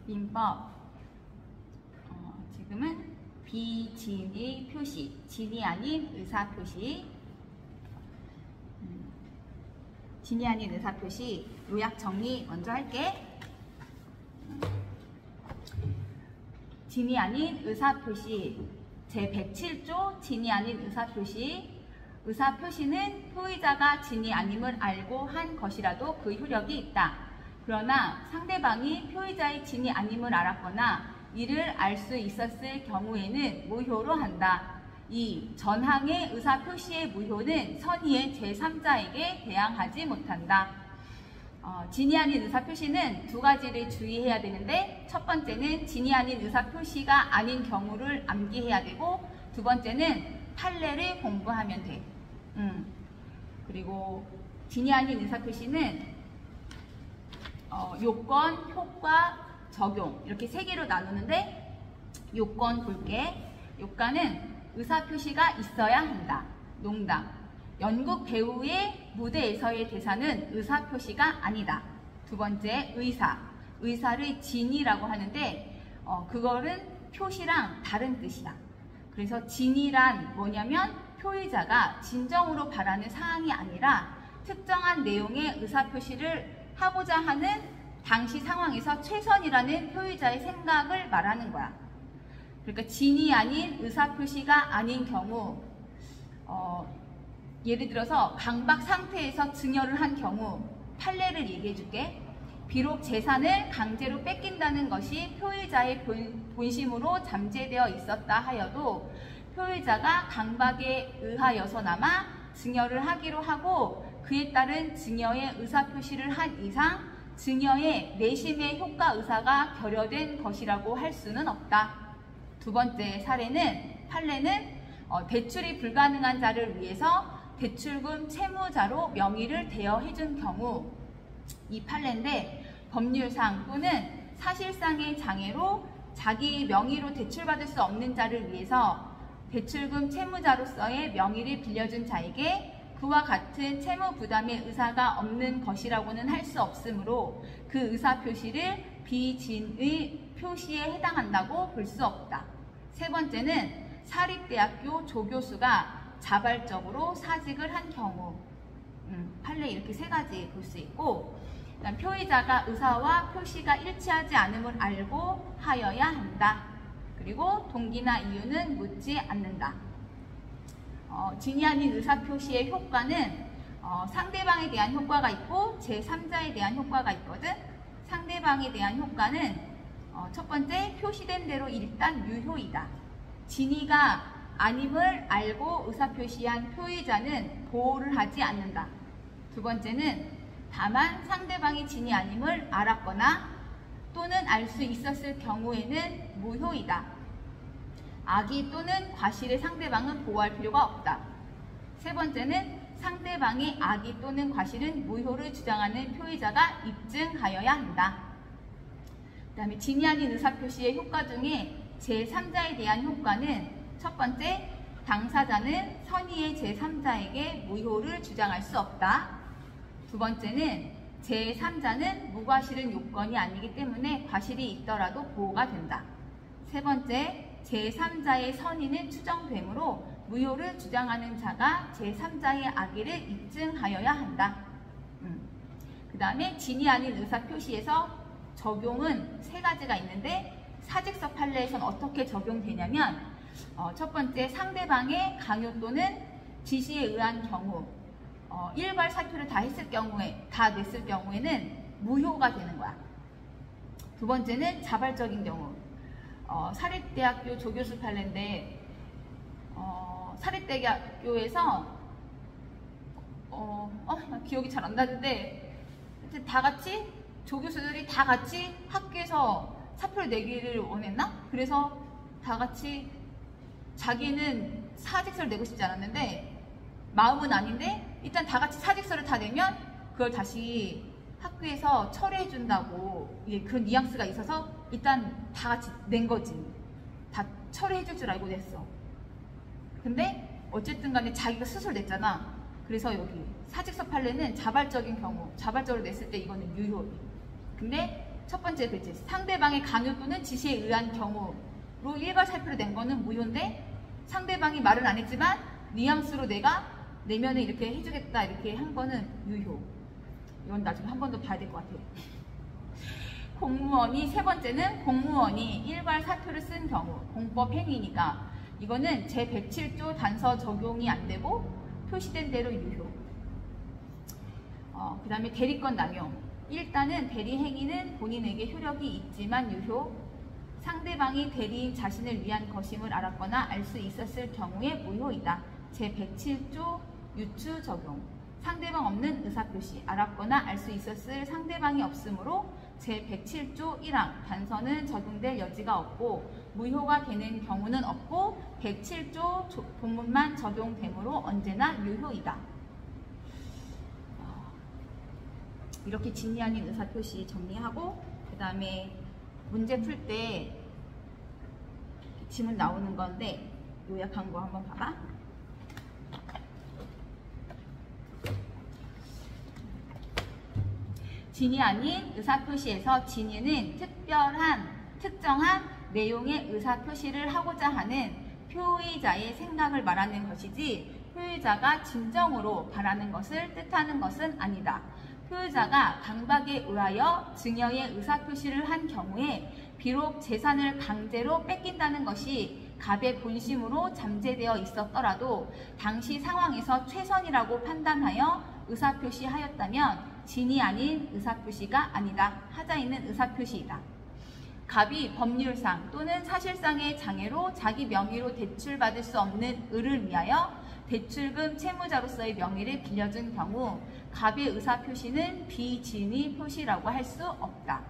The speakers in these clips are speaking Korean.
민법. 지금은 비진의 표시, 진이 아닌 의사 표시. 진이 아닌 의사 표시 요약 정리 먼저 할게. 진이 아닌 의사 표시 제107조 진이 아닌 의사 표시. 의사 표시는 표의자가 진이 아님을 알고 한 것이라도 그 효력이 있다. 그러나 상대방이 표의자의 진이 아님을 알았거나 이를 알 수 있었을 경우에는 무효로 한다. 2. 전항의 의사 표시의 무효는 선의의 제3자에게 대항하지 못한다. 진이 아닌 의사 표시는 두 가지를 주의해야 되는데, 첫 번째는 진이 아닌 의사 표시가 아닌 경우를 암기해야 되고, 두 번째는 판례를 공부하면 돼. 그리고 진이 아닌 의사 표시는 요건, 효과, 적용 이렇게 세 개로 나누는데, 요건 볼게. 요건은 의사 표시가 있어야 한다. 농담. 연극 배우의 무대에서의 대사는 의사 표시가 아니다. 두 번째, 의사. 의사를 진이라고 하는데 그거는 표시랑 다른 뜻이야. 그래서 진이란 뭐냐면 표의자가 진정으로 바라는 사항이 아니라 특정한 내용의 의사 표시를 하고자 하는 당시 상황에서 최선이라는 표의자의 생각을 말하는 거야. 그러니까 진이 아닌 의사 표시가 아닌 경우, 예를 들어서 강박 상태에서 증여를 한 경우 판례를 얘기해 줄게. 비록 재산을 강제로 뺏긴다는 것이 표의자의 본심으로 잠재되어 있었다 하여도 표의자가 강박에 의하여서나마 증여를 하기로 하고 그에 따른 증여의 의사표시를 한 이상 증여의 내심의 효과 의사가 결여된 것이라고 할 수는 없다. 두 번째 사례는, 판례는 대출이 불가능한 자를 위해서 대출금 채무자로 명의를 대여해준 경우, 이 판례인데 법률상 또는 사실상의 장애로 자기 명의로 대출받을 수 없는 자를 위해서 대출금 채무자로서의 명의를 빌려준 자에게 그와 같은 채무 부담의 의사가 없는 것이라고는 할 수 없으므로 그 의사 표시를 비진의 표시에 해당한다고 볼 수 없다. 세 번째는 사립대학교 조교수가 자발적으로 사직을 한 경우, 판례 이렇게 세 가지 볼 수 있고, 그다음 표의자가 의사와 표시가 일치하지 않음을 알고 하여야 한다. 그리고 동기나 이유는 묻지 않는다. 진이 아닌 의사표시의 효과는 상대방에 대한 효과가 있고 제3자에 대한 효과가 있거든. 상대방에 대한 효과는 첫 번째, 표시된 대로 일단 유효이다. 진이가 아님을 알고 의사표시한 표의자는 보호를 하지 않는다. 두 번째는 다만 상대방이 진이 아님을 알았거나 또는 알 수 있었을 경우에는 무효이다. 악의 또는 과실의 상대방은 보호할 필요가 없다. 세 번째는 상대방의 악의 또는 과실은 무효를 주장하는 표의자가 입증하여야 한다. 그 다음에 진이 아닌 의사표시의 효과 중에 제3자에 대한 효과는, 첫 번째, 당사자는 선의의 제3자에게 무효를 주장할 수 없다. 두 번째는 제3자는 무과실은 요건이 아니기 때문에 과실이 있더라도 보호가 된다. 세 번째, 제3자의 선의는 추정되므로 무효를 주장하는 자가 제3자의 악의를 입증하여야 한다. 그 다음에 진이 아닌 의사표시에서 적용은 세 가지가 있는데, 사직서 판례에서는 어떻게 적용되냐면, 첫 번째, 상대방의 강요 또는 지시에 의한 경우, 일괄 사표를 다 냈을 경우에는 무효가 되는 거야. 두 번째는 자발적인 경우, 사립대학교 조교수 판례인데, 사립대학교에서 기억이 잘 안 나는데, 다 같이 조교수들이 다 같이 학교에서 사표를 내기를 원했나? 그래서 다 같이 자기는 사직서를 내고 싶지 않았는데 마음은 아닌데 일단 다 같이 사직서를 다 내면 그걸 다시 학교에서 철회해 준다고, 그런 뉘앙스가 있어서 일단 다 같이 낸 거지. 다 철회해 줄 알고 냈어. 근데 어쨌든 간에 자기가 스스로 냈잖아. 그래서 여기 사직서 판례는 자발적인 경우, 자발적으로 냈을 때 이거는 유효. 근데 첫 번째 글씨 상대방의 강요 또는 지시에 의한 경우로 일괄 사표를 낸 거는 무효인데 상대방이 말은 안 했지만 뉘앙스로 내가 내면을 이렇게 해주겠다 이렇게 한 거는 유효. 이건 나중에 한 번 더 봐야 될 것 같아요. 공무원이 세 번째는 공무원이 일괄 사표를 쓴 경우 공법 행위니까 이거는 제107조 단서 적용이 안 되고 표시된 대로 유효. 그 다음에 대리권 남용. 일단은 대리 행위는 본인에게 효력이 있지만 유효. 상대방이 대리인 자신을 위한 것임을 알았거나 알 수 있었을 경우에 무효이다. 제107조 유추 적용. 상대방 없는 의사표시. 알았거나 알 수 있었을 상대방이 없으므로 제107조 1항 단서는 적용될 여지가 없고 무효가 되는 경우는 없고 107조 본문만 적용되므로 언제나 유효이다. 이렇게 진위 아닌 의사표시 정리하고 그 다음에 문제 풀 때 지문 나오는 건데 요약한 거 한번 봐봐. 진위 아닌 의사표시에서 진위는 특정한 내용의 의사표시를 하고자 하는 표의자의 생각을 말하는 것이지 표의자가 진정으로 바라는 것을 뜻하는 것은 아니다. 표의자가 강박에 의하여 증여의 의사표시를 한 경우에 비록 재산을 강제로 뺏긴다는 것이 갑의 본심으로 잠재되어 있었더라도 당시 상황에서 최선이라고 판단하여 의사표시하였다면 진이 아닌 의사표시가 아니다. 하자 있는 의사표시이다. 갑이 법률상 또는 사실상의 장애로 자기 명의로 대출받을 수 없는 을을 위하여 대출금 채무자로서의 명의를 빌려준 경우 갑의 의사표시는 비진위 표시라고 할 수 없다.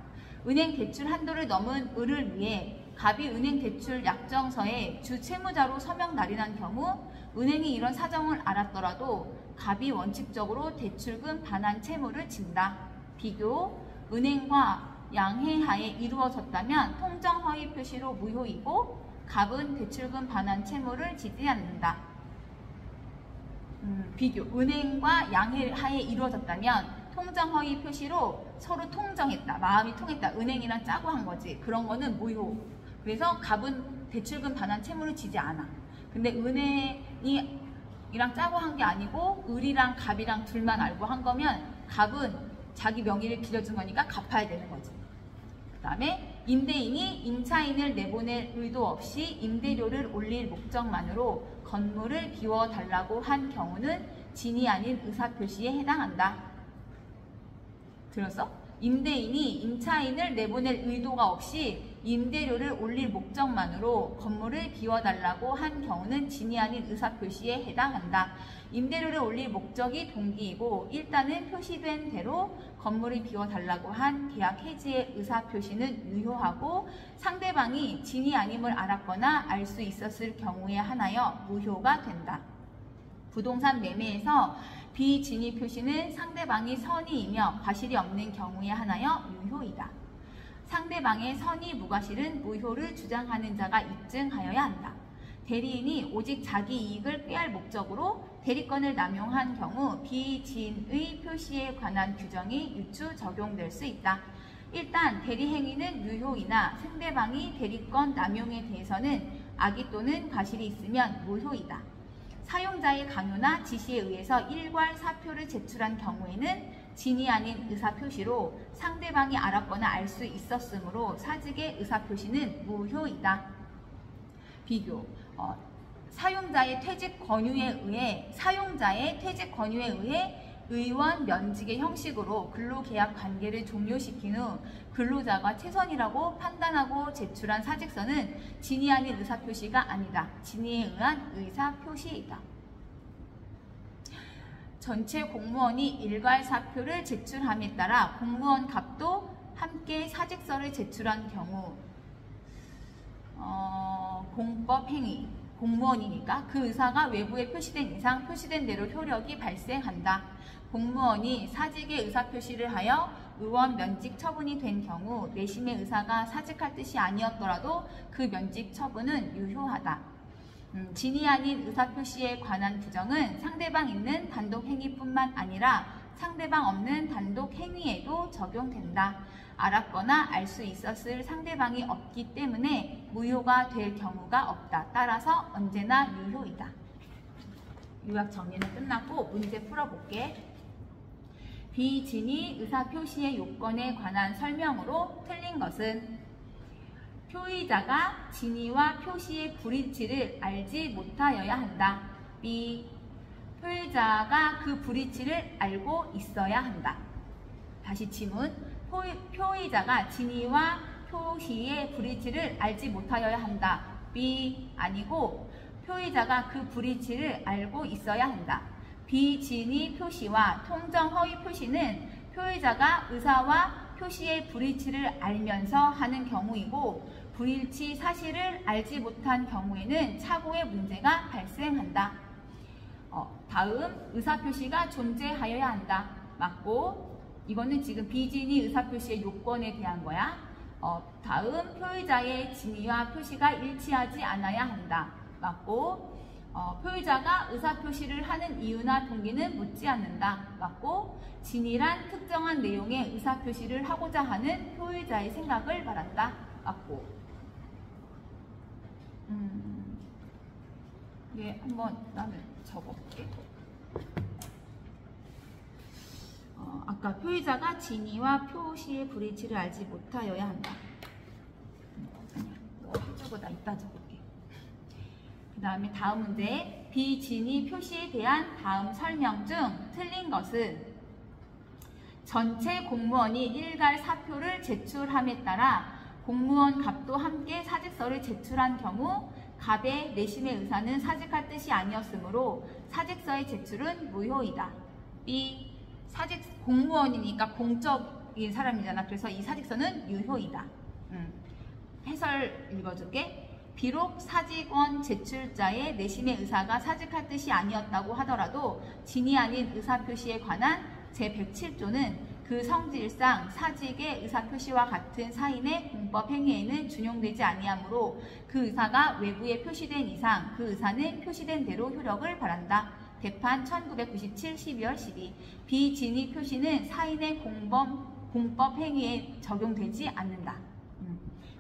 은행 대출 한도를 넘은 을을 위해 갑이 은행 대출 약정서에 주 채무자로 서명 날인한 경우 은행이 이런 사정을 알았더라도 갑이 원칙적으로 대출금 반환 채무를 진다. 비교, 은행과 양해하에 이루어졌다면 통정허위 표시로 무효이고 갑은 대출금 반환 채무를 지지 않는다. 비교, 은행과 양해하에 이루어졌다면 통정허위 표시로 서로 통정했다. 마음이 통했다. 은행이랑 짜고 한 거지. 그런 거는 무효. 그래서 갑은 대출금 반환 채무를 지지 않아. 근데 은행이 이랑 짜고 한 게 아니고 을이랑 갑이랑 둘만 알고 한 거면 갑은 자기 명의를 빌려준 거니까 갚아야 되는 거지. 그 다음에 임대인이 임차인을 내보낼 의도 없이 임대료를 올릴 목적만으로 건물을 비워달라고 한 경우는 진이 아닌 의사표시에 해당한다. 들었어? 임대인이 임차인을 내보낼 의도가 없이 임대료를 올릴 목적만으로 건물을 비워달라고 한 경우는 진이 아닌 의사표시에 해당한다. 임대료를 올릴 목적이 동기이고 일단은 표시된 대로 건물을 비워달라고 한 계약 해지의 의사표시는 유효하고 상대방이 진이 아님을 알았거나 알 수 있었을 경우에 한하여 무효가 된다. 부동산 매매에서 비진위 표시는 상대방이 선의이며 과실이 없는 경우에 한하여 유효이다. 상대방의 선의 무과실은 무효를 주장하는 자가 입증하여야 한다. 대리인이 오직 자기 이익을 꾀할 목적으로 대리권을 남용한 경우 비진의 표시에 관한 규정이 유추 적용될 수 있다. 일단 대리행위는 유효이나 상대방이 대리권 남용에 대해서는 악의 또는 과실이 있으면 무효이다. 사용자의 강요나 지시에 의해서 일괄 사표를 제출한 경우에는 진이 아닌 의사표시로 상대방이 알았거나 알 수 있었으므로 사직의 의사표시는 무효이다. 비교. 사용자의 퇴직 권유에 의해 의원 면직의 형식으로 근로계약 관계를 종료시킨 후 근로자가 최선이라고 판단하고 제출한 사직서는 진이 아닌 의사표시가 아니다. 진위에 의한 의사표시이다. 전체 공무원이 일괄 사표를 제출함에 따라 공무원 갑도 함께 사직서를 제출한 경우 공법 행위, 공무원이니까 그 의사가 외부에 표시된 이상 표시된 대로 효력이 발생한다. 공무원이 사직의 의사표시를 하여 의원 면직 처분이 된 경우 내심의 의사가 사직할 뜻이 아니었더라도 그 면직 처분은 유효하다. 진이 아닌 의사표시에 관한 규정은 상대방 있는 단독 행위뿐만 아니라 상대방 없는 단독 행위에도 적용된다. 알았거나 알 수 있었을 상대방이 없기 때문에 무효가 될 경우가 없다. 따라서 언제나 유효이다. 요약 정리는 끝났고 문제 풀어볼게. 비진위 의사표시의 요건에 관한 설명으로 틀린 것은 표의자가 진위와 표시의 불일치를 알지 못하여야 한다. B. 표의자가 그 불일치를 알고 있어야 한다. 다시 지문. 표의자가 진위와 표시의 불일치를 알지 못하여야 한다. B. 아니고 표의자가 그 불일치를 알고 있어야 한다. 비진위 표시와 통정 허위 표시는 표의자가 의사와 표시의 불일치를 알면서 하는 경우이고 불일치 사실을 알지 못한 경우에는 착오의 문제가 발생한다. 다음 의사표시가 존재하여야 한다. 맞고 이거는 지금 비진위 의사표시의 요건에 대한 거야. 다음 표의자의 진위와 표시가 일치하지 않아야 한다. 맞고 표의자가 의사표시를 하는 이유나 동기는 묻지 않는다. 맞고 진위란 특정한 내용의 의사표시를 하고자 하는 표의자의 생각을 말한다. 맞고 네, 한번 나는 적어볼게. 아까 표의자가 진위와 표시의 불일치를 알지 못하여야 한다. 해주고 나 이따 적을게. 그 다음에 다음 문제. 비진위 표시에 대한 다음 설명 중 틀린 것은 전체 공무원이 일괄 사표를 제출함에 따라 공무원 갑도 함께 사직서를 제출한 경우 갑의 내심의 의사는 사직할 뜻이 아니었으므로 사직서의 제출은 무효이다. B. 공무원이니까 공적인 사람이잖아. 그래서 이 사직서는 유효이다. 해설 읽어줄게. 비록 사직원 제출자의 내심의 의사가 사직할 뜻이 아니었다고 하더라도 진위 아닌 의사표시에 관한 제107조는 그 성질상 사직의 의사표시와 같은 사인의 공법 행위에는 준용되지 아니하므로 그 의사가 외부에 표시된 이상 그 의사는 표시된 대로 효력을 발한다. 대판 1997 12월 12. 비진위 표시는 사인의 공법 행위에 적용되지 않는다.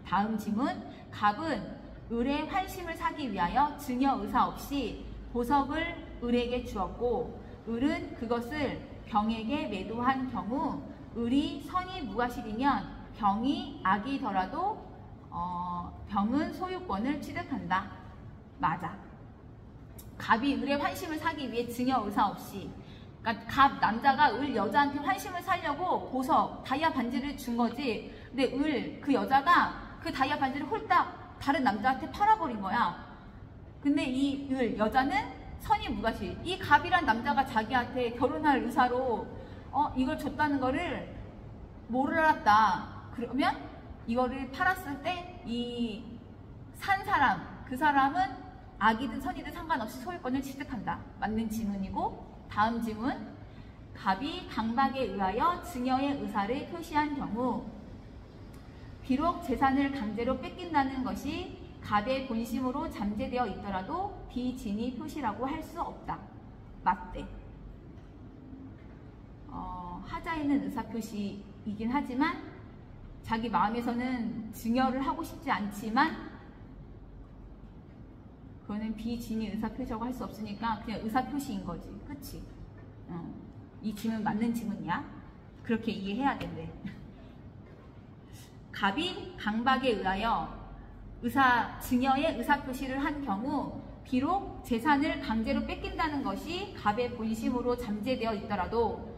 다음 지문. 갑은 을의 환심을 사기 위하여 증여 의사 없이 보석을 을에게 주었고 을은 그것을 병에게 매도한 경우 을이 선이 무과실이면 병이 악이더라도 병은 소유권을 취득한다. 맞아. 갑이 을의 환심을 사기 위해 증여 의사 없이, 그러니까 갑 남자가 을 여자한테 환심을 사려고 보석 다이아 반지를 준 거지. 근데 그 여자가 그 다이아 반지를 홀딱 다른 남자한테 팔아버린 거야. 근데 이 여자는 선이 무과실. 이 갑이란 남자가 자기한테 결혼할 의사로 이걸 줬다는 거를 몰랐다. 그러면 이거를 팔았을 때 이 산 사람, 그 사람은 악이든 선이든 상관없이 소유권을 취득한다. 맞는 지문이고, 다음 지문. 갑이 강박에 의하여 증여의 의사를 표시한 경우 비록 재산을 강제로 뺏긴다는 것이 갑의 본심으로 잠재되어 있더라도 비진위 표시라고 할 수 없다. 맞대. 하자에는 의사표시이긴 하지만 자기 마음에서는 증여를 하고 싶지 않지만 그거는 비진위 의사표시라고 할 수 없으니까 그냥 의사표시인 거지. 그치? 이 지문 맞는 지문이야. 그렇게 이해해야 된대. 갑이 강박에 의하여 증여의 의사표시를 한 경우 비록 재산을 강제로 뺏긴다는 것이 갑의 본심으로 잠재되어 있더라도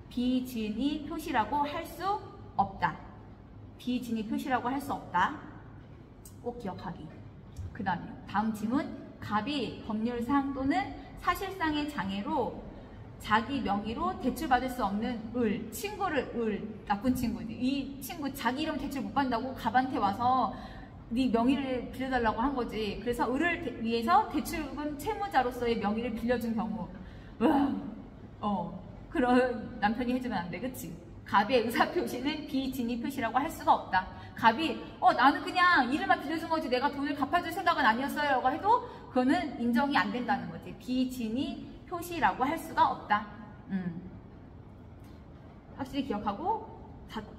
비진위 표시라고 할 수 없다. 비진위 표시라고 할 수 없다. 꼭 기억하기. 그 다음에 다음 지문. 갑이 법률상 또는 사실상의 장애로 자기 명의로 대출받을 수 없는 친구를 나쁜 친구지. 이 친구 자기 이름 대출 못 받는다고 갑한테 와서 네 명의를 빌려달라고 한 거지. 그래서 을을 위해서 대출금 채무자로서의 명의를 빌려준 경우, 그런 남편이 해주면 안 돼. 그치? 갑의 의사표시는 비진위 표시라고 할 수가 없다. 갑이 나는 그냥 이름만 빌려준 거지 내가 돈을 갚아줄 생각은 아니었어요 라고 해도 그거는 인정이 안 된다는 거지. 비진위 표시라고 할 수가 없다. 확실히 기억하고,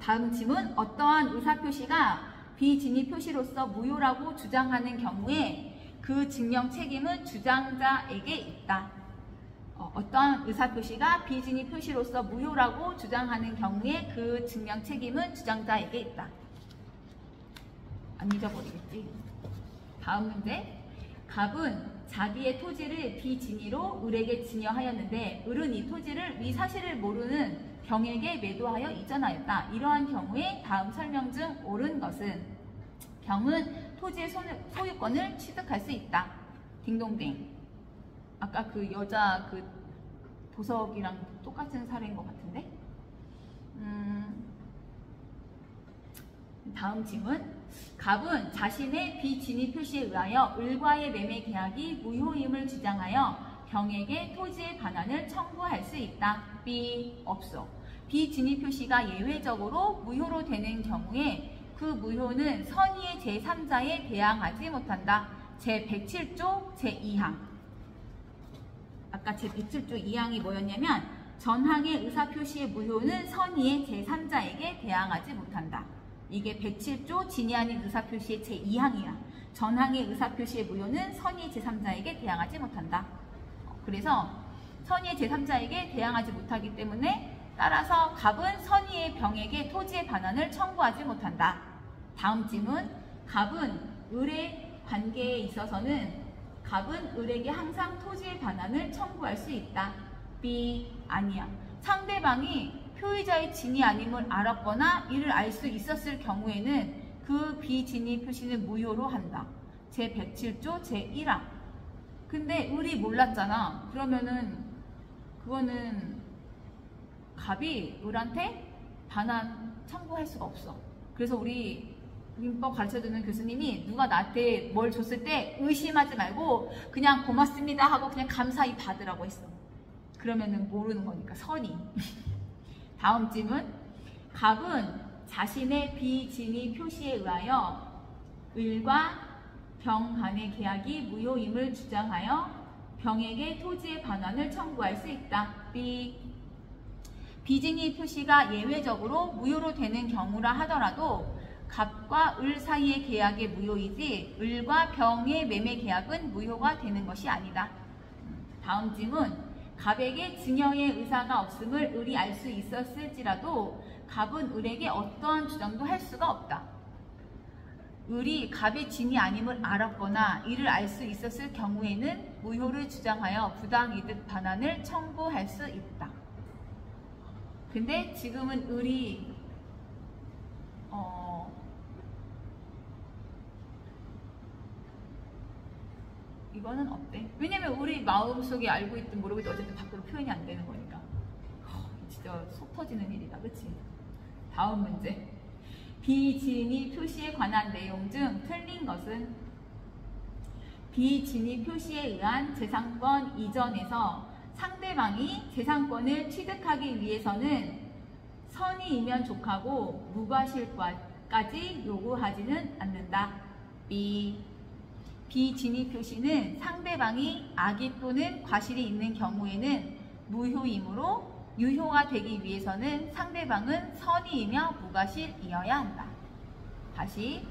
다음 질문. 어떠한 의사표시가 비진위 표시로서 무효라고 주장하는 경우에 그 증명 책임은 주장자에게 있다. 어떠한 의사표시가 비진위 표시로서 무효라고 주장하는 경우에 그 증명 책임은 주장자에게 있다. 안 잊어버리겠지. 다음 문제. 갑은 자기의 토지를 비진위로 을에게 증여하였는데 을은 이 토지를 위 사실을 모르는 병에게 매도하여 이전하였다. 이러한 경우에 다음 설명 중 옳은 것은 병은 토지의 소유권을 취득할 수 있다. 딩동댕. 아까 그 여자 그 보석이랑 똑같은 사례인 것 같은데. 다음 질문. 갑은 자신의 비진위 표시에 의하여 을과의 매매 계약이 무효임을 주장하여 병에게 토지의 반환을 청구할 수 있다. B. 없어. 비진위 표시가 예외적으로 무효로 되는 경우에 그 무효는 선의의 제3자에 대항하지 못한다. 제107조 제2항. 아까 제107조 2항이 뭐였냐면 전항의 의사표시의 무효는 선의의 제3자에게 대항하지 못한다. 이게 107조 진위 아닌 의사표시의 제2항이야. 전항의 의사표시의 무효는 선의의 제3자에게 대항하지 못한다. 그래서 선의의 제3자에게 대항하지 못하기 때문에 따라서 갑은 선의의 병에게 토지의 반환을 청구하지 못한다. 다음 질문. 갑은 을의 관계에 있어서는 갑은 을에게 항상 토지의 반환을 청구할 수 있다. B. 아니야. 상대방이 표의자의 진위 아님을 알았거나 이를 알 수 있었을 경우에는 그 비진위 표시는 무효로 한다. 제107조 제1항. 근데 을이 몰랐잖아. 그러면은 그거는 갑이 을한테 반환 청구할 수가 없어. 그래서 우리 민법 가르쳐주는 교수님이 누가 나한테 뭘 줬을 때 의심하지 말고 그냥 고맙습니다 하고 그냥 감사히 받으라고 했어. 그러면은 모르는 거니까 선의. 다음 질문. 갑은 자신의 비진위 표시에 의하여 을과 병 간의 계약이 무효임을 주장하여 병에게 토지의 반환을 청구할 수 있다. B. 비진위 표시가 예외적으로 무효로 되는 경우라 하더라도 갑과 을 사이의 계약의 무효이지 을과 병의 매매 계약은 무효가 되는 것이 아니다. 다음 질문. 갑에게 증여의 의사가 없음을 을이 알 수 있었을지라도 갑은 을에게 어떠한 주장도 할 수가 없다. 을이 갑의 진위 아님을 알았거나 이를 알 수 있었을 경우에는 무효를 주장하여 부당이득 반환을 청구할 수 있다. 근데 지금은 을이 이거는 어때? 왜냐면 우리 마음속에 알고 있든 모르고 있든 어쨌든 밖으로 표현이 안 되는 거니까. 진짜 속 터지는 일이다. 그치? 다음 문제. 비진위 표시에 관한 내용 중 틀린 것은 비진위 표시에 의한 재산권 이전에서 상대방이 재산권을 취득하기 위해서는 선의이면 족하고 무과실까지 요구하지는 않는다. B. 비진위 표시는 상대방이 악의 또는 과실이 있는 경우에는 무효이므로 유효가 되기 위해서는 상대방은 선의이며 무과실이어야 한다. 다시.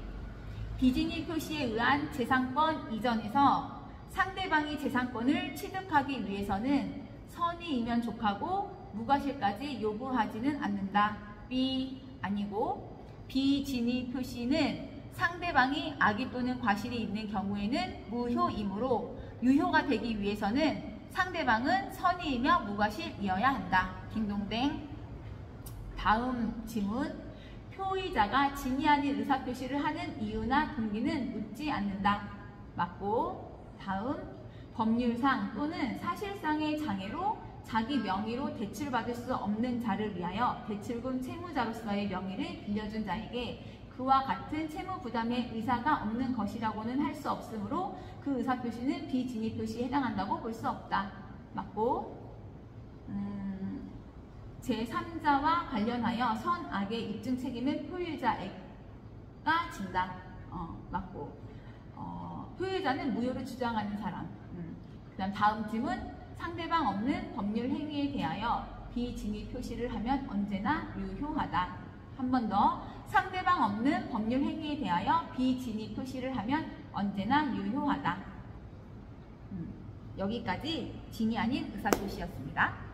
비진위 표시에 의한 재산권 이전에서 상대방이 재산권을 취득하기 위해서는 선의이면 족하고 무과실까지 요구하지는 않는다. B. 아니고 비진위 표시는 상대방이 악의 또는 과실이 있는 경우에는 무효이므로 유효가 되기 위해서는 상대방은 선의이며 무과실이어야 한다. 딩동댕. 다음 질문. 표의자가 진위 아닌 의사표시를 하는 이유나 동기는 묻지 않는다. 맞고. 다음. 법률상 또는 사실상의 장애로 자기 명의로 대출받을 수 없는 자를 위하여 대출금 채무자로서의 명의를 빌려준 자에게 그와 같은 채무 부담의 의사가 없는 것이라고는 할 수 없으므로 그 의사표시는 비진위 표시에 해당한다고 볼 수 없다. 맞고. 제3자와 관련하여 선악의 입증 책임은 표의자가 진다. 맞고. 표의자는 무효를 주장하는 사람. 그 다음 질문. 상대방 없는 법률 행위에 대하여 비진위 표시를 하면 언제나 유효하다. 한 번 더. 상대방 없는 법률 행위에 대하여 비진위 표시를 하면 언제나 유효하다. 여기까지 진위 아닌 의사표시였습니다.